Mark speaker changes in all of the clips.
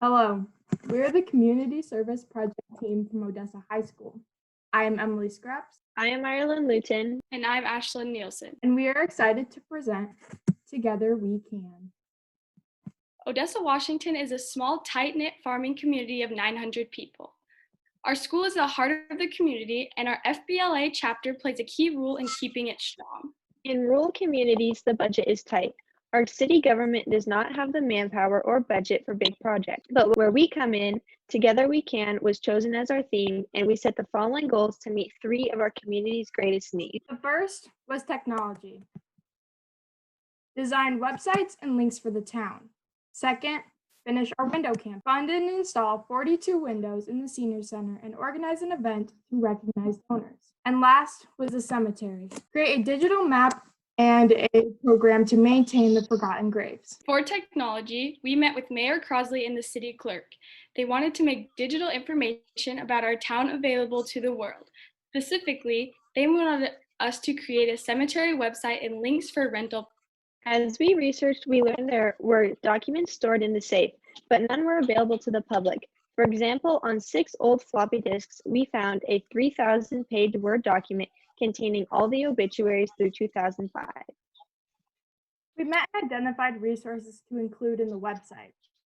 Speaker 1: Hello, we're the Community Service Project team from Odessa High School. I am Emily Scraps,
Speaker 2: I am Ireland Luton.
Speaker 3: And I'm Ashlyn Nielsen.
Speaker 1: and we are excited to present Together We Can.
Speaker 3: Odessa, Washington is a small, tight-knit farming community of 900 people. Our school is the heart of the community, and our FBLA chapter plays a key role in keeping it strong.
Speaker 2: In rural communities, the budget is tight. Our city government does not have the manpower or budget for big projects. But where we come in, Together We Can was chosen as our theme, and we set the following goals to meet 3 of our community's greatest needs.
Speaker 1: The first was technology. Design websites and links for the town. Second, finish our window campaign. Fund and install 42 windows in the senior center and organize an event to recognize donors. And last was the cemetery. Create a digital map and a program to maintain the forgotten graves.
Speaker 3: For technology, we met with Mayor Crosley and the city clerk. They wanted to make digital information about our town available to the world. Specifically, they wanted us to create a cemetery website and links for rental.
Speaker 2: As we researched, we learned there were documents stored in the safe, but none were available to the public. For example, on 6 old floppy disks, we found a 3,000-page Word document containing all the obituaries through 2005.
Speaker 1: We met and identified resources to include in the website.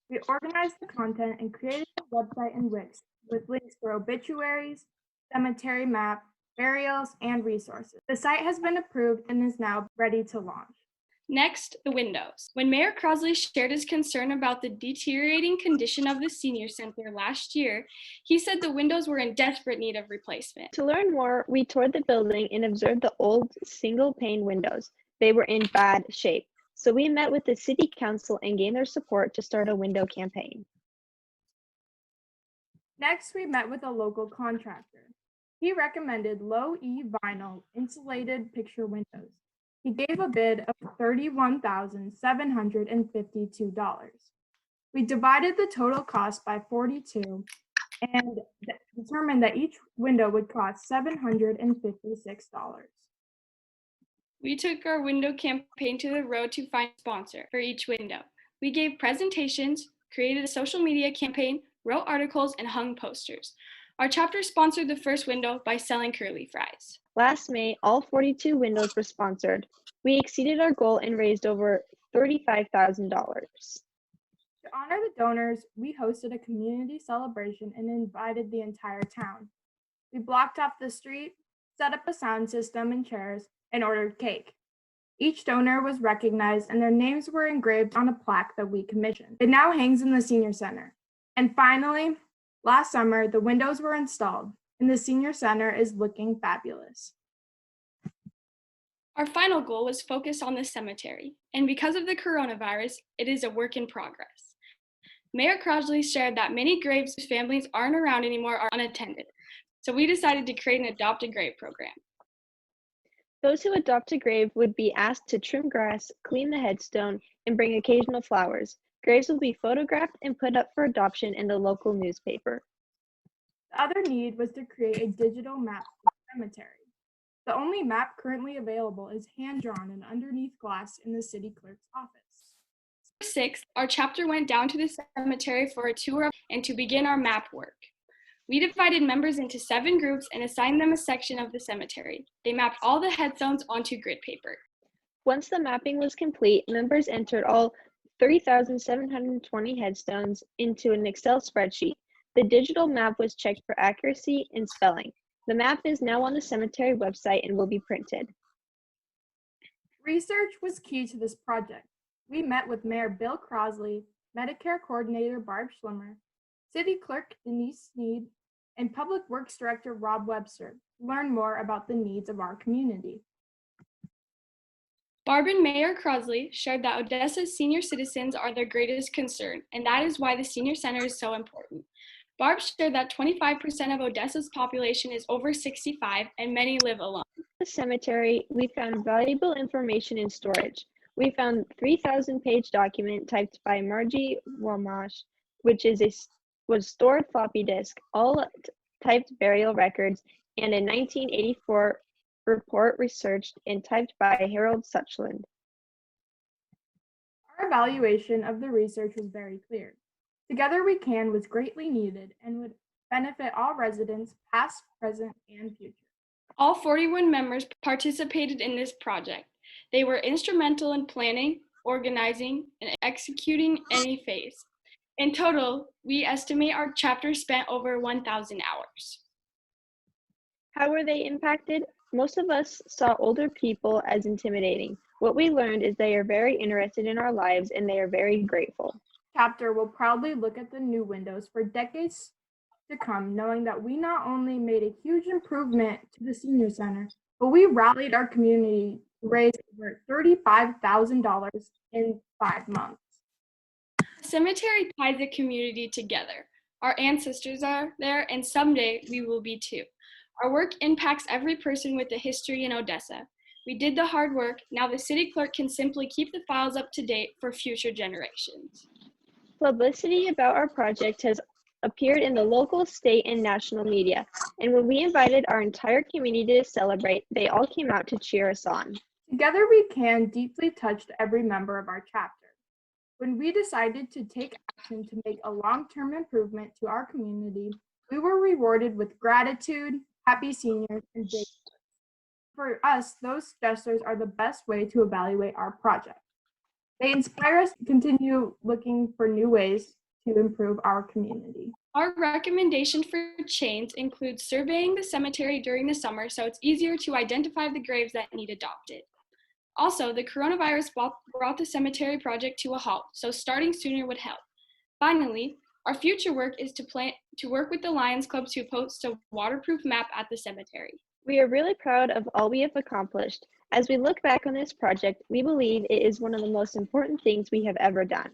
Speaker 1: We organized the content and created a website in Wix with links for obituaries, cemetery map, burials, and resources. The site has been approved and is now ready to launch.
Speaker 3: Next, the windows. When Mayor Crosley shared his concern about the deteriorating condition of the senior center last year, he said the windows were in desperate need of replacement.
Speaker 2: To learn more, we toured the building and observed the old single-pane windows. They were in bad shape, so we met with the city council and gained their support to start a window campaign.
Speaker 1: Next, we met with a local contractor. He recommended low-E vinyl insulated picture windows. He gave a bid of $31,752. We divided the total cost by 42 and determined that each window would cost $756.
Speaker 3: We took our window campaign to the road to find a sponsor for each window. We gave presentations, created a social media campaign, wrote articles, and hung posters. Our chapter sponsored the first window by selling curly fries.
Speaker 2: Last May, all 42 windows were sponsored. We exceeded our goal and raised over $35,000.
Speaker 1: To honor the donors, we hosted a community celebration and invited the entire town. We blocked off the street, set up a sound system and chairs, and ordered cake. Each donor was recognized and their names were engraved on a plaque that we commissioned. It now hangs in the senior center. And finally, last summer, the windows were installed and the senior center is looking fabulous.
Speaker 3: Our final goal was focused on the cemetery, and because of the coronavirus, it is a work in progress. Mayor Crosley shared that many graves whose families aren't around anymore are unattended, so we decided to create an adopt a grave program.
Speaker 2: Those who adopt a grave would be asked to trim grass, clean the headstone, and bring occasional flowers. Graves will be photographed and put up for adoption in the local newspaper.
Speaker 1: The other need was to create a digital map for the cemetery. The only map currently available is hand-drawn and underneath glass in the city clerk's office.
Speaker 3: 6th, our chapter went down to the cemetery for a tour and to begin our map work. We divided members into 7 groups and assigned them a section of the cemetery. They mapped all the headstones onto grid paper.
Speaker 2: Once the mapping was complete, members entered all 3,720 headstones into an Excel spreadsheet. The digital map was checked for accuracy and spelling. The map is now on the cemetery website and will be printed.
Speaker 1: Research was key to this project. We met with Mayor Bill Crosley, Medicare Coordinator Barb Schlimmer, City Clerk Denise Sneed, and Public Works Director Rob Webster to learn more about the needs of our community.
Speaker 3: Barb and Mayor Crosley shared that Odessa's senior citizens are their greatest concern, and that is why the senior center is so important. Barb shared that 25% of Odessa's population is over 65 and many live alone.
Speaker 2: At the cemetery, we found valuable information in storage. We found a 3,000-page document typed by Margie Wamash, which was stored floppy disk, all typed burial records, and a 1984 report researched and typed by Harold Suchland.
Speaker 1: Our evaluation of the research was very clear. Together We Can was greatly needed and would benefit all residents, past, present, and future.
Speaker 3: All 41 members participated in this project. They were instrumental in planning, organizing, and executing any phase. In total, we estimate our chapter spent over 1,000 hours.
Speaker 2: How were they impacted? Most of us saw older people as intimidating. What we learned is they are very interested in our lives and they are very grateful.
Speaker 1: Chapter will proudly look at the new windows for decades to come, knowing that we not only made a huge improvement to the senior center, but we rallied our community to raise over $35,000 in 5 months.
Speaker 3: The cemetery ties the community together. Our ancestors are there, and someday we will be too. Our work impacts every person with a history in Odessa. We did the hard work. Now the city clerk can simply keep the files up to date for future generations.
Speaker 2: Publicity about our project has appeared in the local, state, and national media, and when we invited our entire community to celebrate, they all came out to cheer us on.
Speaker 1: Together We Can deeply touched every member of our chapter. When we decided to take action to make a long-term improvement to our community, we were rewarded with gratitude, happy seniors, and big hugs. For us, those gestures are the best way to evaluate our project. They inspire us to continue looking for new ways to improve our community.
Speaker 3: Our recommendation for change includes surveying the cemetery during the summer so it's easier to identify the graves that need adopted. Also, the coronavirus brought the cemetery project to a halt, so starting sooner would help. Finally, our future work is to work with the Lions Club to post a waterproof map at the cemetery.
Speaker 2: We are really proud of all we have accomplished. As we look back on this project, we believe it is one of the most important things we have ever done.